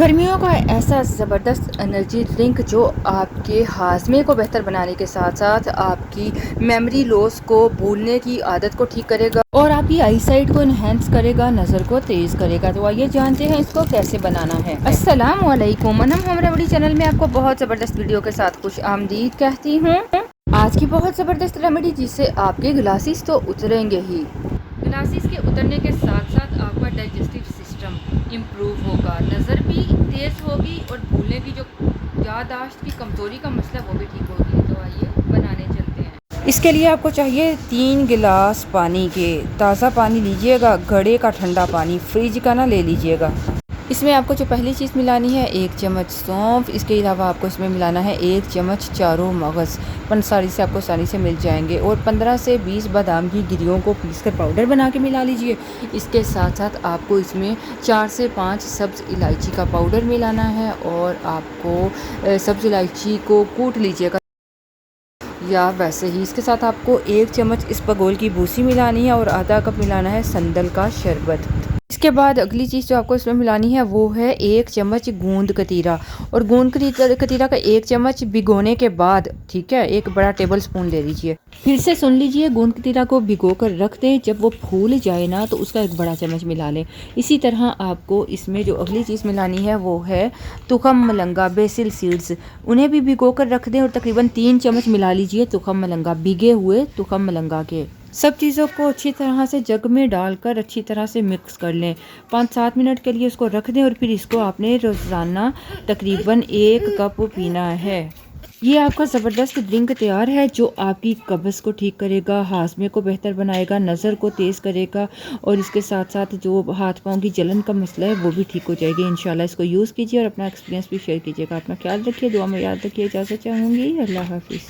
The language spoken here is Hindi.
गर्मियों का ऐसा ज़बरदस्त एनर्जी ड्रिंक जो आपके हाज़मे को बेहतर बनाने के साथ साथ आपकी मेमोरी लॉस को, भूलने की आदत को ठीक करेगा और आपकी आईसाइट को इन्हेंस करेगा, नज़र को तेज़ करेगा। तो आइए जानते हैं इसको कैसे बनाना है। अस्सलाम वालेकुम, मनम हमारे बड़ी चैनल में आपको बहुत ज़बरदस्त वीडियो के साथ खुश आमदीद कहती हूँ। आज की बहुत ज़बरदस्त रेमेडी जिससे आपके ग्लासेस तो उतरेंगे ही, ग्लासेस के उतरने के साथ साथ आपका डाइजेस्टिव सिस्टम इम्प्रूव होगा, नज़र भी तेज़ होगी और भूलने की जो याददाश्त की कमज़ोरी का मसला वो भी ठीक होगी। तो आइए बनाने चलते हैं। इसके लिए आपको चाहिए 3 गिलास पानी के। ताज़ा पानी लीजिएगा, घड़े का ठंडा पानी, फ्रिज का ना ले लीजिएगा। इसमें आपको जो पहली चीज़ मिलानी है 1 चम्मच सौंफ। इसके अलावा आपको इसमें मिलाना है 1 चम्मच चारों मगज़, पंसारी से आपको आसानी से मिल जाएंगे। और 15 से 20 बादाम की गिरियों को पीस कर पाउडर बना के मिला लीजिए। इसके साथ साथ आपको इसमें 4 से 5 सब्ज़ इलायची का पाउडर मिलाना है और आपको सब्ज़ इलायची को कूट लीजिएगा या वैसे ही। इसके साथ आपको 1 चम्मच इसबगोल की भूसी मिलानी है और आधा कप मिलाना है संदल का शरबत। इसके बाद अगली चीज़ जो आपको इसमें मिलानी है वो है 1 चम्मच गूंद कतीरा। और गूंद कतीरा का 1 चम्मच भिगोने के बाद, ठीक है, 1 बड़ा टेबल स्पून ले लीजिए। फिर से सुन लीजिए, गूंद कतीरा को भिगो कर रख दें, जब वो फूल जाए ना तो उसका 1 बड़ा चम्मच मिला लें। इसी तरह आपको इसमें जो अगली चीज़ मिलानी है वो है तुखम मलंगा, बेसिल सीड्स। उन्हें भी भिगो कर रख दें और तकरीबन 3 चम्मच मिला लीजिए तुखम मलंगा, भिगे हुए तुखम मलंगा के। सब चीज़ों को अच्छी तरह से जग में डालकर अच्छी तरह से मिक्स कर लें। 5-7 मिनट के लिए इसको रख दें और फिर इसको आपने रोज़ाना तकरीबन 1 कप पीना है। ये आपका ज़बरदस्त ड्रिंक तैयार है जो आपकी कब्ज़ को ठीक करेगा, हाज़मे को बेहतर बनाएगा, नज़र को तेज़ करेगा और इसके साथ साथ जो हाथ पाँव की जलन का मसला है वो भी ठीक हो जाएगी इंशाल्लाह। इसको यूज़ कीजिए और अपना एक्सपीरियंस भी शेयर कीजिएगा। अपना ख्याल रखिए, दुआ में याद रखिए। इजाज़त चाहूँगी। अल्लाह हाफ़िज़।